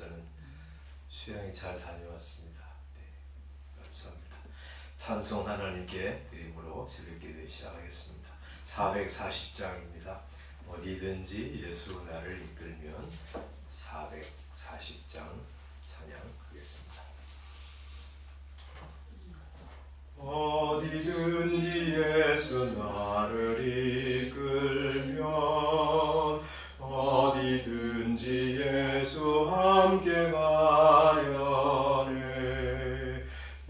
저는 수양이 잘 다녀왔습니다. 네, 감사합니다. 찬송 하나님께 드림으로 새벽기도 시작하겠습니다. 440장입니다. 어디든지 예수 나를 이끌면 440장 찬양하겠습니다. 어디든지 예수 나를 이끌면 어디든지 예수 함께 가려네.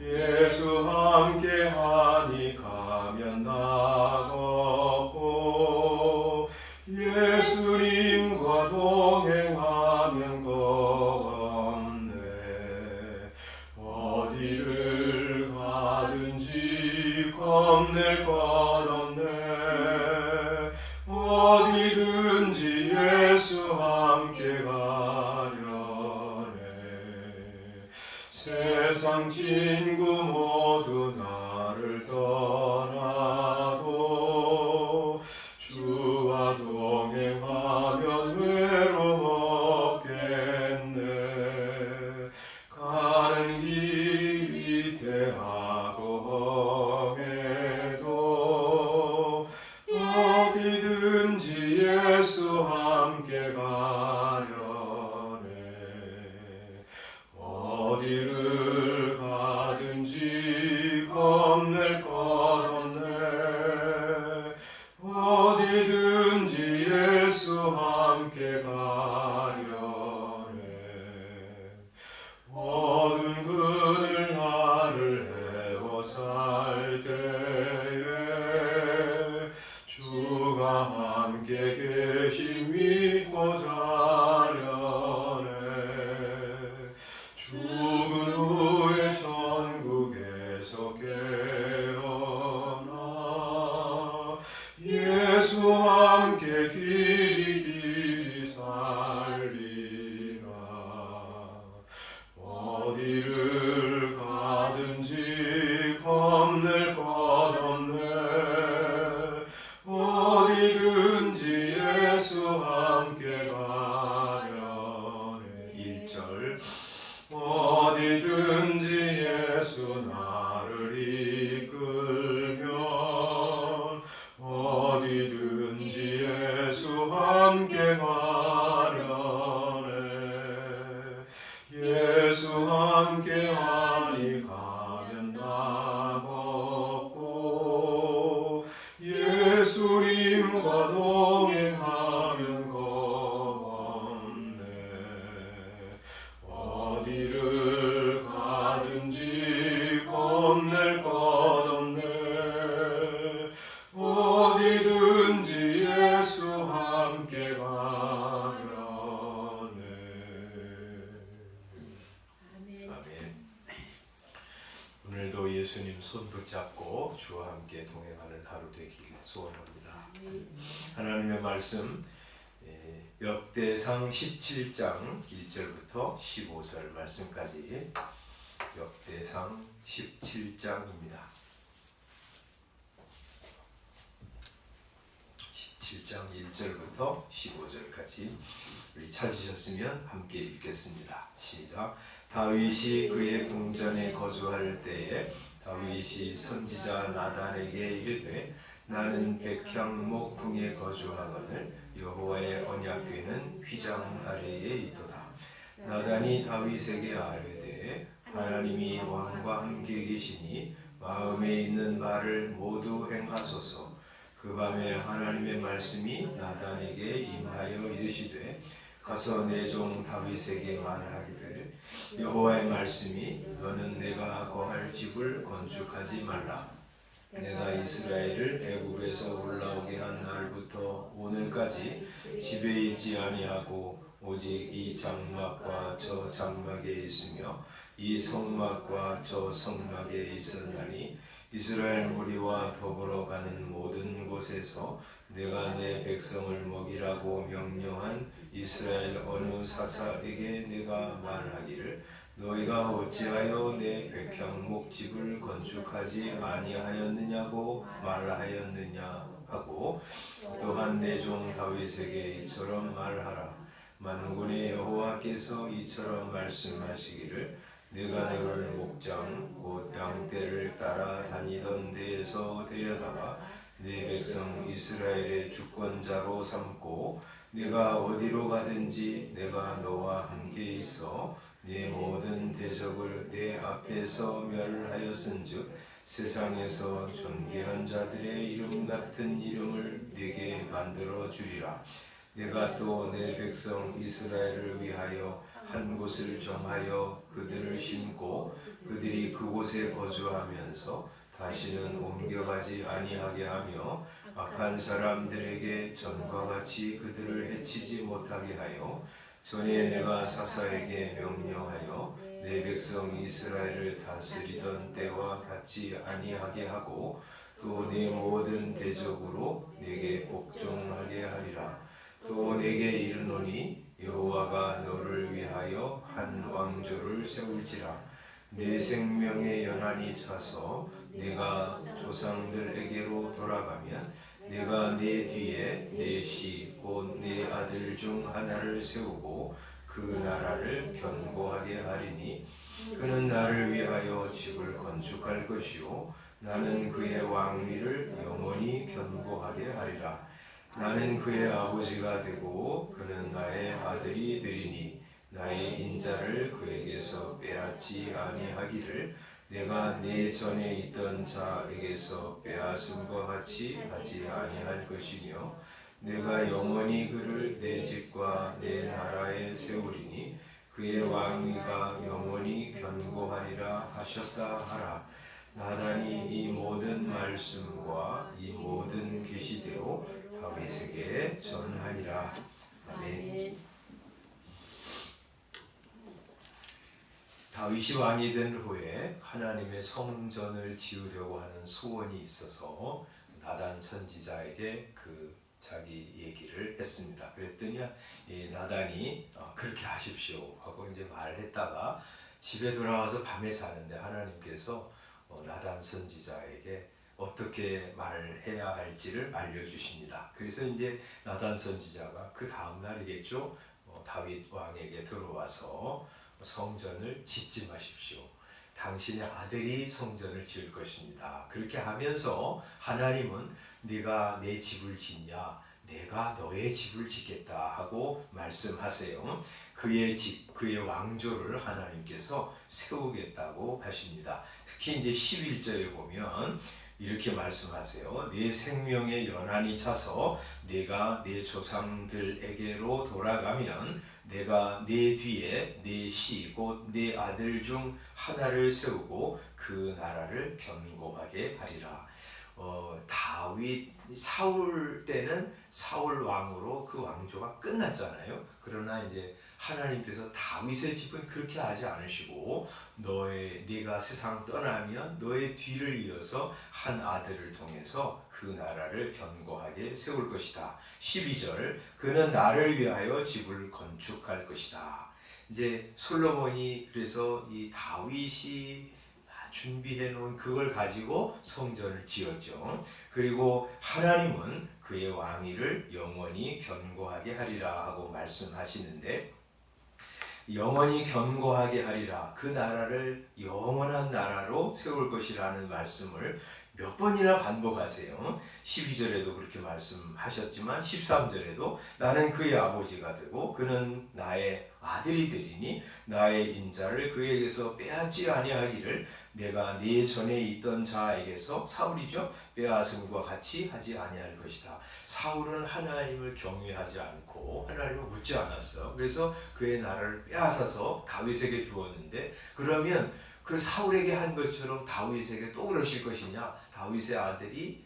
예수 함께 하니 가면 나걷고 예수님과 동행하면 겁없네. 어디를 가든지 겁낼 것 없네. 어디든지 예수 함께 가려네. 세상 친구 모두 나를 떠나도 주와 동행하면 외로움 없겠네. 가는 길이 위태하고 험해도 어디든지 예수 함께 가려네. 어디를 가든지 겁낼 것 없네. 어디든지 예수 함께 가려네. 어두운 그늘 나를 헤워살 때에 주가 함께 계심 믿고 자려네. 죽은 후에 천국에서 깨어나 예수 함께 길이 살리라. 어디를 가든지 겁낼 것 없네. 어디든지 예수 함께 가려네. 1절 어디든지 예수 나를 이끌면 어디든지 예수 함께 가려네. 예수 함께 하니 가면 나걷고 예수님과 동행하면 겁없네. 어디를 가든지 겁낼 것 없네. 어디든지 예수 함께 가려네. 아멘. 오늘도 예수님 손 붙잡고 주와 함께 동행하는 하루 되기를 소원합니다. 하나님의 말씀 역대상 17장 1절부터 15절 말씀까지 역대상 17장입니다. 17장 1절부터 15절까지 우리 찾으셨으면 함께 읽겠습니다. 시작. 다윗이 그의 궁전에 거주할 때에 다윗이 선지자 나단에게 이르되 나는 백향목 궁에 거주하거늘 여호와의 언약궤는 휘장 아래에 있도다. 나단이 다윗에게 아뢰되 하나님이 왕과 함께 계시니 마음에 있는 말을 모두 행하소서. 그 밤에 하나님의 말씀이 나단에게 임하여 이르시되 가서 내 종 다윗에게 말하기를 여호와의 말씀이 너는 내가 거할 집을 건축하지 말라. 내가 이스라엘을 애굽에서 올라오게 한 날부터 오늘까지 집에 있지 아니하고 오직 이 장막과 저 장막에 있으며 이 성막과 저 성막에 있었나니 이스라엘 무리와 더불어 가는 모든 곳에서 내가 내 백성을 먹이라고 명령한 이스라엘 어느 사사에게 내가 말하기를 너희가 어찌하여 내 백향목 집을 건축하지 아니하였느냐고 말하였느냐 하고 또한 내 종 다윗에게 이처럼 말하라. 만군의 여호와께서 이처럼 말씀하시기를 내가 너를 목장 곧 양떼를 따라 다니던 데에서 데려다가 내 백성 이스라엘의 주권자로 삼고 내가 어디로 가든지 내가 너와 함께 있어 네 모든 대적을 내 앞에서 멸하였은즉 세상에서 존귀한 자들의 이름 같은 이름을 네게 만들어 주리라. 내가 또 내 백성 이스라엘을 위하여 한 곳을 정하여 그들을 심고 그들이 그곳에 거주하면서 다시는 옮겨가지 아니하게 하며 악한 사람들에게 전과 같이 그들을 해치지 못하게 하여 전에 내가 사사에게 명령하여 내 백성 이스라엘을 다스리던 때와 같지 아니하게 하고 또 내 모든 대적으로 내게 복종하게 하리라. 또 내게 이르노니 여호와가 너를 위하여 한 왕조를 세울지라. 내 생명의 연한이 차서 내가 조상들에게로 돌아가면 내가 내 뒤에 내 씨 곧 내 아들 중 하나를 세우고 그 나라를 견고하게 하리니 그는 나를 위하여 집을 건축할 것이요 나는 그의 왕위를 영원히 견고하게 하리라. 나는 그의 아버지가 되고 그는 나의 아들이 되리니 나의 인자를 그에게서 빼앗지 아니하기를 내가 내 전에 있던 자에게서 빼앗음과 같이 하지 아니할 것이며 내가 영원히 그를 내 집과 내 나라에 세우리니 그의 왕위가 영원히 견고하리라 하셨다 하라. 나단이 이 모든 말씀과 이 모든 계시대로 다윗에게 전하니라. 아멘. 다윗이 왕이 된 후에 하나님의 성전을 지으려고 하는 소원이 있어서 나단 선지자에게 그 자기 얘기를 했습니다. 그랬더니 나단이 그렇게 하십시오 하고 이제 말했다가 집에 돌아와서 밤에 자는데 하나님께서 나단 선지자에게 어떻게 말해야 할지를 알려주십니다. 그래서 이제 나단 선지자가 그 다음 날이겠죠. 다윗 왕에게 들어와서 성전을 짓지 마십시오. 당신의 아들이 성전을 지을 것입니다. 그렇게 하면서 하나님은 네가 내 집을 짓냐? 내가 너의 집을 짓겠다 하고 말씀하세요. 그의 집, 그의 왕조를 하나님께서 세우겠다고 하십니다. 특히 이제 11절에 보면 이렇게 말씀하세요. 내 생명의 연한이 차서 내가 내 조상들에게로 돌아가면 내가 내 뒤에 내 씨 곧 내 아들 중 하나를 세우고 그 나라를 견고하게 하리라. 다윗 사울 때는 사울 왕으로 그 왕조가 끝났잖아요. 그러나 이제 하나님께서 다윗의 집은 그렇게 하지 않으시고 네가 세상 떠나면 너의 뒤를 이어서 한 아들을 통해서 그 나라를 견고하게 세울 것이다. 12절 그는 나를 위하여 집을 건축할 것이다. 이제 솔로몬이 그래서 이 다윗이 준비해 놓은 그걸 가지고 성전을 지었죠. 그리고 하나님은 그의 왕위를 영원히 견고하게 하리라 하고 말씀하시는데 영원히 견고하게 하리라. 그 나라를 영원한 나라로 세울 것이라는 말씀을 몇 번이나 반복하세요. 12절에도 그렇게 말씀하셨지만 13절에도 나는 그의 아버지가 되고 그는 나의 아들이 되리니 나의 인자를 그에게서 빼앗지 아니하기를 내가 네 전에 있던 자에게서 사울이죠. 빼앗음과 같이 하지 아니할 것이다. 사울은 하나님을 경외하지 않고 하나님을 묻지 않았어. 그래서 그의 나라를 빼앗아서 다윗에게 주었는데 그러면 그 사울에게 한 것처럼 다윗에게 또 그러실 것이냐? 다윗의 아들이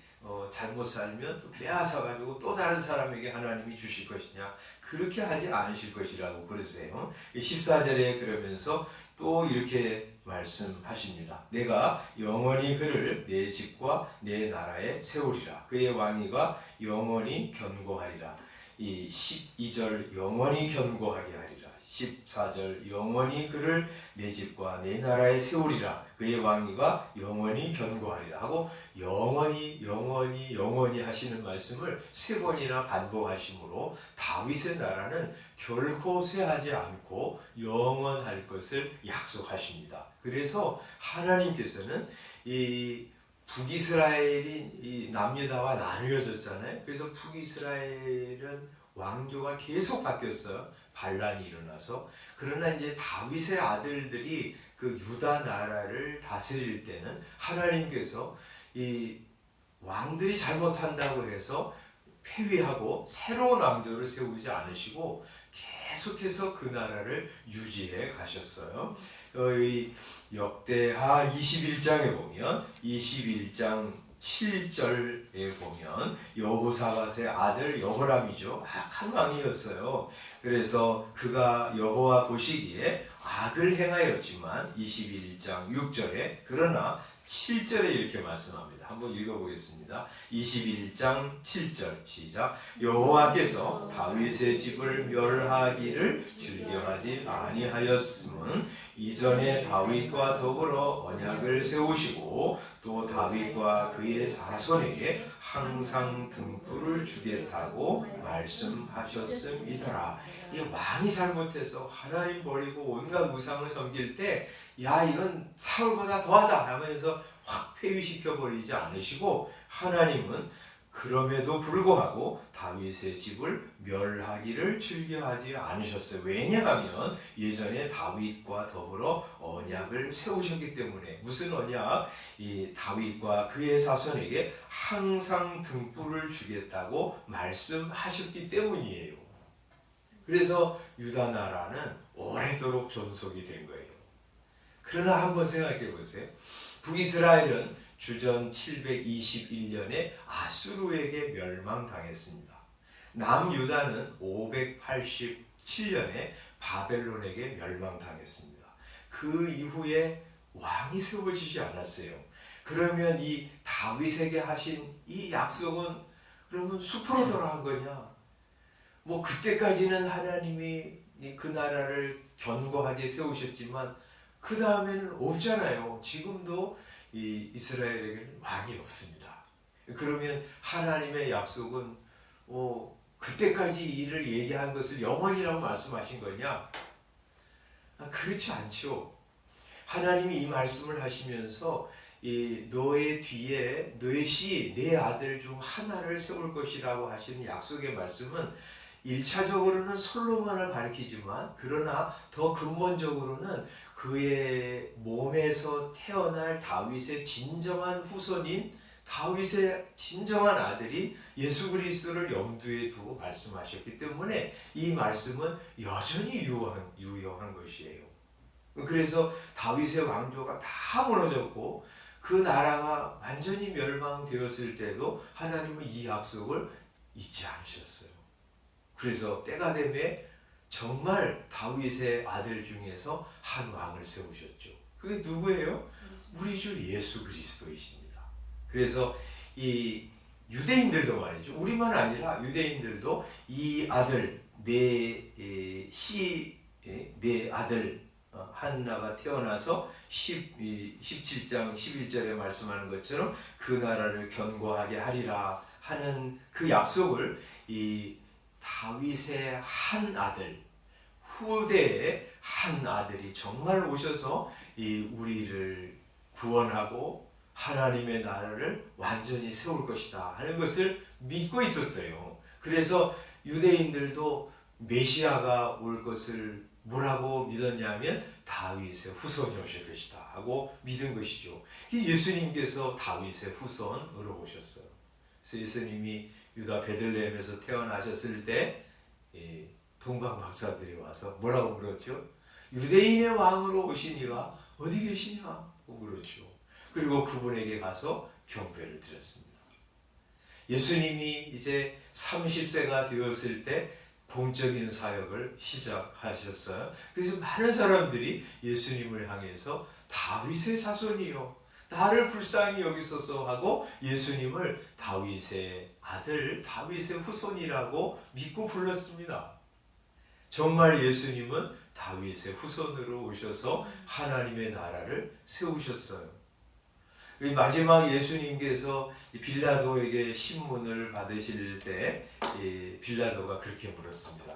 잘못 살면 또 빼앗아가지고 또 다른 사람에게 하나님이 주실 것이냐? 그렇게 하지 않으실 것이라고 그러세요. 14절에 그러면서 또 이렇게 말씀하십니다. 내가 영원히 그를 내 집과 내 나라에 세우리라. 그의 왕위가 영원히 견고하리라. 이 12절 영원히 견고하게 하리라. 14절 영원히 그를 내 집과 내 나라에 세우리라. 그의 왕위가 영원히 견고하리라 하고 영원히 하시는 말씀을 3번이나 반복하심으로 다윗의 나라는 결코 쇠하지 않고 영원할 것을 약속하십니다. 그래서 하나님께서는 이 북이스라엘이 이 남유다와 나누어졌잖아요. 그래서 북이스라엘은 왕조가 계속 바뀌었어요. 반란이 일어나서. 그러나 이제 다윗의 아들들이 그 유다 나라를 다스릴 때는 하나님께서 이 왕들이 잘못한다고 해서 폐위하고 새로운 왕조를 세우지 않으시고 계속해서 그 나라를 유지해 가셨어요. 이 역대하 21장에 보면 21장 7절에 보면 여호사밧의 아들 여호람이죠. 악한 왕이었어요. 그래서 그가 여호와 보시기에 악을 행하였지만 21장 6절에 그러나 7절에 이렇게 말씀합니다. 한번 읽어보겠습니다. 21장 7절 시작. 여호와께서 다윗의 집을 멸하기를 즐겨하지 아니하였음은 이전에 다윗과 더불어 언약을 세우시고 또 다윗과 그의 자손에게 항상 등불을 주겠다고 말씀하셨음이더라. 이 왕이 잘못해서 하나님 버리고 온갖 우상을 섬길 때 야 이건 사울보다 더하다 하면서 확 폐위시켜 버리지 않으시고 하나님은 그럼에도 불구하고 다윗의 집을 멸하기를 즐겨하지 않으셨어요. 왜냐하면 예전에 다윗과 더불어 언약을 세우셨기 때문에. 무슨 언약? 이 다윗과 그의 자손에게 항상 등불을 주겠다고 말씀하셨기 때문이에요. 그래서 유다 나라는 오래도록 존속이 된 거예요. 그러나 한번 생각해 보세요. 북이스라엘은 주전 721년에 아수르에게 멸망당했습니다. 남유다는 587년에 바벨론에게 멸망당했습니다. 그 이후에 왕이 세워지지 않았어요. 그러면 이 다윗에게 하신 이 약속은 그러면 수포로 돌아간 거냐? 뭐 그때까지는 하나님이 그 나라를 견고하게 세우셨지만 그 다음에는 없잖아요. 지금도 이 이스라엘에게는 왕이 없습니다. 그러면 하나님의 약속은 그때까지 일을 얘기한 것을 영원이라고 말씀하신 거냐? 그렇지 않죠. 하나님이 이 말씀을 하시면서 너의 뒤에 너의 씨, 내 아들 중 하나를 세울 것이라고 하시는 약속의 말씀은 1차적으로는 솔로몬을 가리키지만 그러나 더 근본적으로는 그의 몸에서 태어날 다윗의 진정한 후손인 다윗의 진정한 아들이 예수 그리스도를 염두에 두고 말씀하셨기 때문에 이 말씀은 여전히 유효한 것이에요. 그래서 다윗의 왕조가 다 무너졌고 그 나라가 완전히 멸망되었을 때도 하나님은 이 약속을 잊지 않으셨어요. 그래서 때가 되매 정말 다윗의 아들 중에서 한 왕을 세우셨죠. 그게 누구예요? 우리 주 예수 그리스도이십니다. 그래서 이 유대인들도 말이죠. 우리만 아니라 유대인들도 이 아들 내 아들 한나가 태어나서 17장 11절에 말씀하는 것처럼 그 나라를 견고하게 하리라 하는 그 약속을 이 다윗의 한 아들, 후대의 한 아들이 정말 오셔서 이 우리를 구원하고 하나님의 나라를 완전히 세울 것이다 하는 것을 믿고 있었어요. 그래서 유대인들도 메시아가 올 것을 뭐라고 믿었냐면 다윗의 후손이 오실 것이다 하고 믿은 것이죠. 예수님께서 다윗의 후손으로 오셨어요. 그래서 예수님이 유다 베들레헴에서 태어나셨을 때 동방 박사들이 와서 뭐라고 물었죠? 유대인의 왕으로 오시니가 어디 계시냐? 물었죠. 그리고 그분에게 가서 경배를 드렸습니다. 예수님이 이제 30세가 되었을 때 공적인 사역을 시작하셨어요. 그래서 많은 사람들이 예수님을 향해서 다윗의 자손이요, 나를 불쌍히 여기소서 하고 예수님을 다윗의 아들, 다윗의 후손이라고 믿고 불렀습니다. 정말 예수님은 다윗의 후손으로 오셔서 하나님의 나라를 세우셨어요. 마지막 예수님께서 빌라도에게 신문을 받으실 때 빌라도가 그렇게 물었습니다.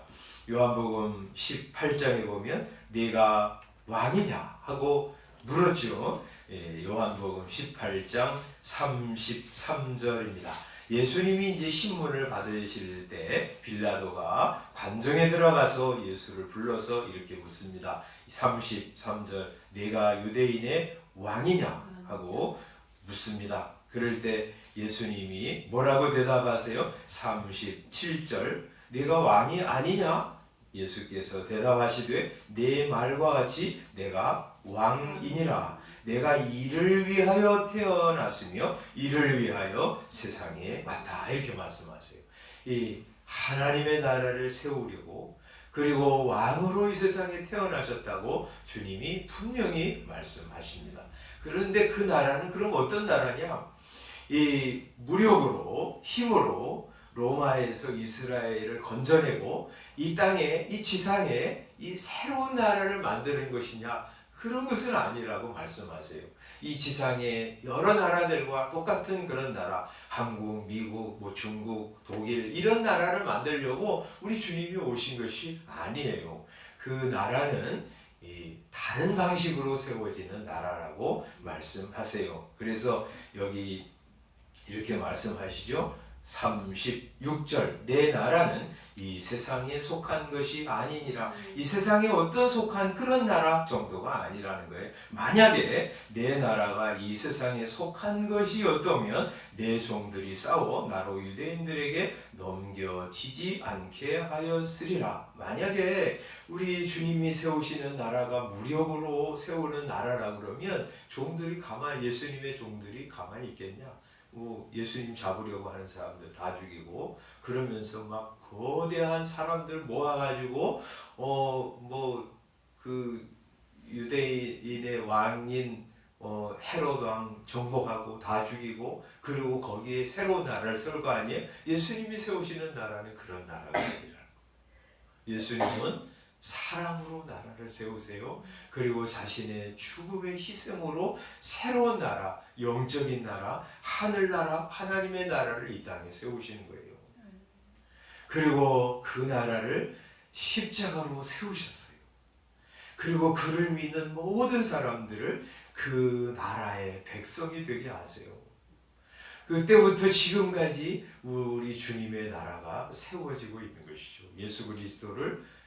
요한복음 18장에 보면 네가 왕이냐 하고 물었죠. 요한복음 18장 33절입니다. 예수님이 이제 신문을 받으실 때 빌라도가 관정에 들어가서 예수를 불러서 이렇게 묻습니다. 33절 네가 유대인의 왕이냐 하고 묻습니다. 그럴 때 예수님이 뭐라고 대답하세요? 37절 네가 왕이 아니냐? 예수께서 대답하시되 내 말과 같이 내가 왕이니라. 내가 이를 위하여 태어났으며 이를 위하여 세상에 왔다. 이렇게 말씀하세요. 이 하나님의 나라를 세우려고 그리고 왕으로 이 세상에 태어나셨다고 주님이 분명히 말씀하십니다. 그런데 그 나라는 그럼 어떤 나라냐? 이 무력으로 힘으로 로마에서 이스라엘을 건져내고 이 땅에 이 지상에 이 새로운 나라를 만드는 것이냐? 그런 것은 아니라고 말씀하세요. 이 지상에 여러 나라들과 똑같은 그런 나라, 한국, 미국, 중국, 독일 이런 나라를 만들려고 우리 주님이 오신 것이 아니에요. 그 나라는 다른 방식으로 세워지는 나라라고 말씀하세요. 그래서 여기 이렇게 말씀하시죠. 36절 내 나라는 이 세상에 속한 것이 아니니라. 이 세상에 어떤 속한 그런 나라 정도가 아니라는 거예요. 만약에 내 나라가 이 세상에 속한 것이었다면 내 종들이 싸워 나로 유대인들에게 넘겨지지 않게 하였으리라. 만약에 우리 주님이 세우시는 나라가 무력으로 세우는 나라라 그러면 종들이 예수님의 종들이 가만히 있겠냐? 예수님 잡으려고 하는 사람들 다 죽이고 그러면서 막 거대한 사람들 모아가지고 그 유대인의 왕인 헤롯 왕 정복하고 다 죽이고 그리고 거기에 새로운 나라를 세울 거 아니에요? 예수님이 세우시는 나라는 그런 나라가 아니라 예수님은 사랑으로 나라를 세우세요. 그리고 자신의 죽음의 희생으로 새로운 나라, 영적인 나라, 하늘나라, 하나님의 나라를 이 땅에 세우시는 거예요. 그리고 그 나라를 십자가로 세우셨어요. 그리고 그를 믿는 모든 사람들을 그 나라의 백성이 되게 하세요. 그때부터 지금까지 우리 주님의 나라가 세워지고 있는 것이죠. 예수 그리스도를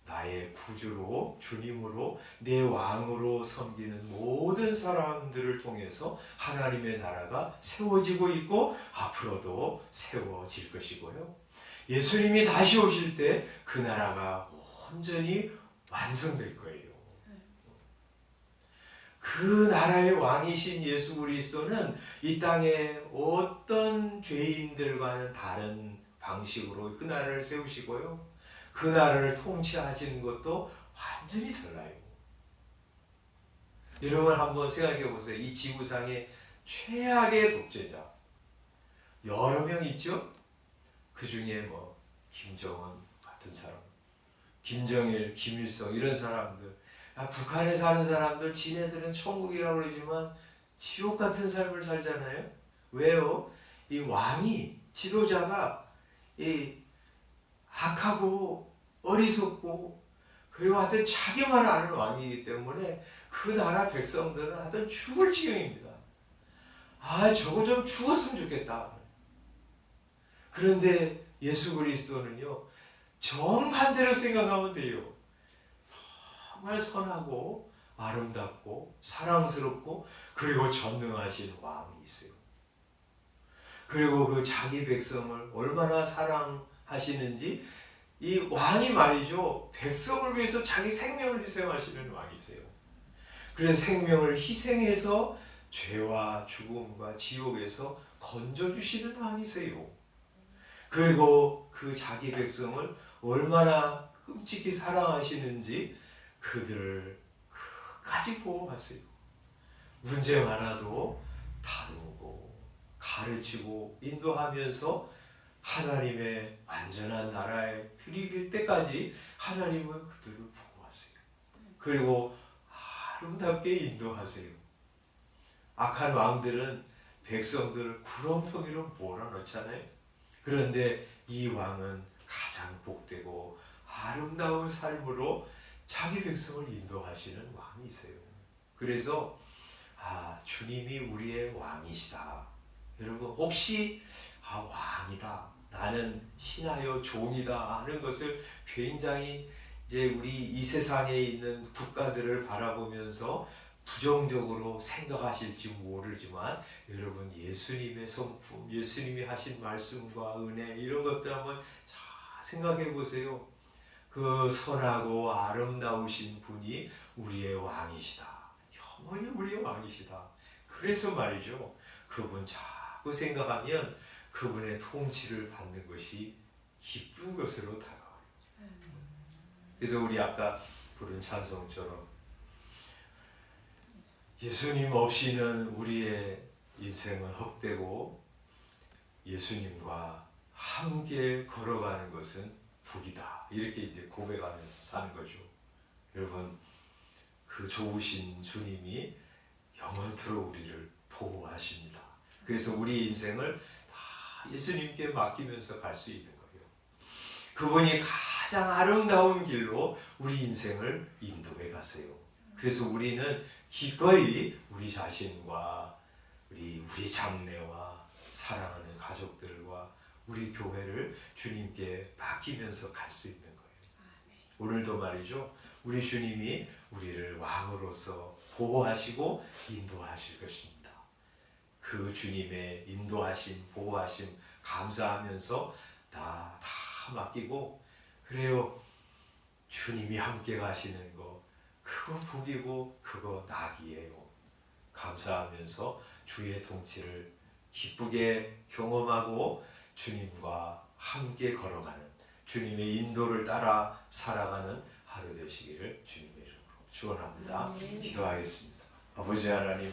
나의 구주로 주님으로 내 왕으로 섬기는 모든 사람들을 통해서 하나님의 나라가 세워지고 있고 앞으로도 세워질 것이고요. 예수님이 다시 오실 때 그 나라가 온전히 완성될 거예요. 그 나라의 왕이신 예수 그리스도는 이 땅에 어떤 죄인들과는 다른 방식으로 그 나라를 세우시고요. 그 나라를 통치하시는 것도 완전히 달라요. 여러분 한번 생각해 보세요. 이 지구상의 최악의 독재자 여러 명 있죠? 그 중에 김정은 같은 사람, 김정일, 김일성 이런 사람들, 북한에 사는 사람들 지네들은 천국이라고 그러지만 지옥 같은 삶을 살잖아요. 왜요? 이 왕이 지도자가 악하고 어리석고 그리고 하여튼 자기만 아는 왕이기 때문에 그 나라 백성들은 하여튼 죽을 지경입니다. 저거 좀 죽었으면 좋겠다. 그런데 예수 그리스도는요 정반대로 생각하면 돼요. 정말 선하고 아름답고 사랑스럽고 그리고 전능하신 왕이 있어요. 그리고 그 자기 백성을 얼마나 사랑하시는지 이 왕이 말이죠. 백성을 위해서 자기 생명을 희생하시는 왕이세요. 그래서 생명을 희생해서 죄와 죽음과 지옥에서 건져주시는 왕이세요. 그리고 그 자기 백성을 얼마나 끔찍히 사랑하시는지 그들을 끝까지 보호하세요. 문제 많아도 다루고 가르치고 인도하면서 하나님의 완전한 나라에 들이길 때까지 하나님은 그들을 보호하세요. 그리고 아름답게 인도하세요. 악한 왕들은 백성들을 구렁텅이로 몰아넣잖아요. 그런데 이 왕은 가장 복되고 아름다운 삶으로 자기 백성을 인도하시는 왕이세요. 그래서 주님이 우리의 왕이시다. 여러분 혹시 왕이다, 나는 신하여 종이다 하는 것을 굉장히 이제 우리 이 세상에 있는 국가들을 바라보면서 부정적으로 생각하실지 모르지만, 여러분 예수님의 성품, 예수님이 하신 말씀과 은혜 이런 것들 한번 잘 생각해 보세요. 그 선하고 아름다우신 분이 우리의 왕이시다. 영원히 우리의 왕이시다. 그래서 말이죠, 그분 자꾸 생각하면 그분의 통치를 받는 것이 기쁜 것으로 다가와요. 그래서 우리 아까 부른 찬송처럼 예수님 없이는 우리의 인생은 헛되고 예수님과 함께 걸어가는 것은 복이다. 이렇게 이제 고백하면서 사는 거죠. 여러분, 그 좋으신 주님이 영원토록 우리를 보호하십니다. 그래서 우리 인생을 다 예수님께 맡기면서 갈 수 있는 거예요. 그분이 가장 아름다운 길로 우리 인생을 인도해 가세요. 그래서 우리는 기꺼이 우리 자신과 우리 장래와 사랑하는 가족들과 우리 교회를 주님께 맡기면서 갈 수 있는 거예요. 오늘도 말이죠, 우리 주님이 우리를 왕으로서 보호하시고 인도하실 것입니다. 그 주님의 인도하심, 보호하심 감사하면서 다 맡기고, 그래요, 주님이 함께 가시는 거 그거 복이고 그거 낙이에요. 감사하면서 주의 통치를 기쁘게 경험하고 주님과 함께 걸어가는, 주님의 인도를 따라 살아가는 하루 되시기를 주님의 이름으로 축원합니다. 기도하겠습니다. 아버지 하나님,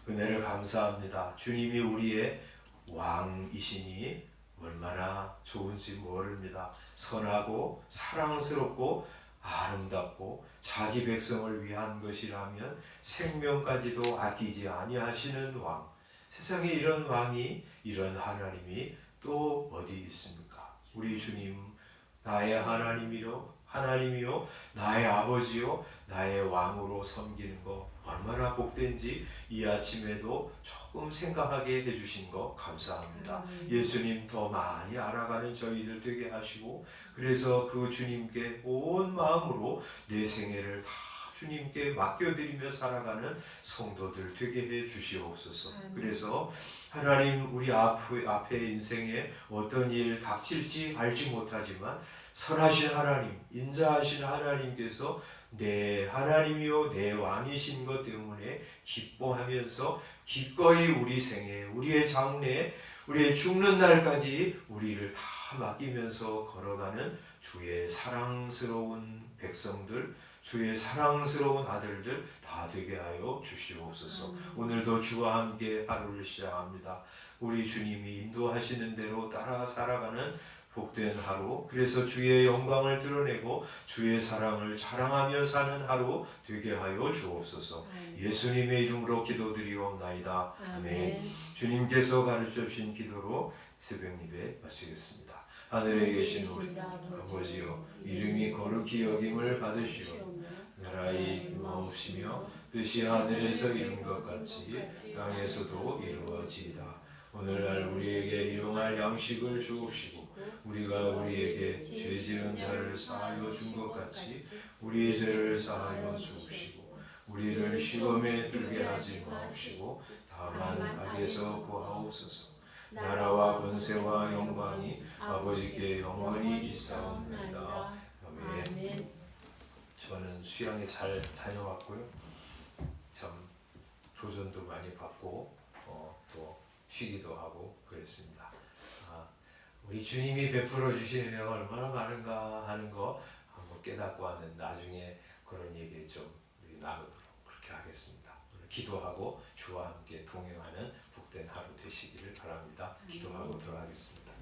은혜를 감사합니다. 주님이 우리의 왕이시니 얼마나 좋은지 모릅니다. 선하고 사랑스럽고 아름답고 자기 백성을 위한 것이라면 생명까지도 아끼지 아니하시는 왕, 세상에 이런 왕이, 이런 하나님이 또 어디 있습니까? 우리 주님, 나의 하나님이요 나의 아버지요 나의 왕으로 섬기는 거 얼마나 복된지 이 아침에도 조금 생각하게 해주신 거 감사합니다. 예수님 더 많이 알아가는 저희들 되게 하시고, 그래서 그 주님께 온 마음으로 내 생애를 다 주님께 맡겨드리며 살아가는 성도들 되게 해 주시옵소서. 그래서 하나님, 우리 앞에 인생에 어떤 일 닥칠지 알지 못하지만 선하신 하나님, 인자하신 하나님께서 내 하나님이요 내 왕이신 것 때문에 기뻐하면서 기꺼이 우리 생에, 우리의 장래에, 우리의 죽는 날까지 우리를 다 맡기면서 걸어가는 주의 사랑스러운 백성들, 주의 사랑스러운 아들들 다 되게 하여 주시옵소서. 오늘도 주와 함께 하루를 시작합니다. 우리 주님이 인도하시는 대로 따라 살아가는 복된 하루, 그래서 주의 영광을 드러내고 주의 사랑을 자랑하며 사는 하루 되게 하여 주옵소서. 예수님의 이름으로 기도드리옵나이다. 아멘. 주님께서 가르쳐 주신 기도로 새벽 예배 마치겠습니다. 하늘에 계신 우리 아버지여, 이름이 거룩히 여김을 받으시오. 나라의 임하옵시며 뜻이 하늘에서 이룬 것 같이 땅에서도 이루어지이다. 오늘날 우리에게 일용할 양식을 주옵시고, 우리가 우리에게 죄 지은 자를 사하여 준 것 같이 우리의 죄를 사하여 주옵시고, 우리를 시험에 들게 하지 마옵시고 다만 악에서 구하옵소서. 나라와 권세와 영광이 아버지께 영원히 있사옵나이다. 아멘. 저는 수양에 잘 다녀왔고요. 참 조전도 많이 받고 또 쉬기도 하고 그랬습니다. 우리 주님이 베풀어 주시는 은혜가 얼마나 많은가 하는 거 한번 깨닫고 하는 나중에 그런 얘기 좀 나누도록 그렇게 하겠습니다. 오늘 기도하고 주와 함께 동행하는 복된 하루 되시기를 바랍니다. 기도하고 들어가겠습니다.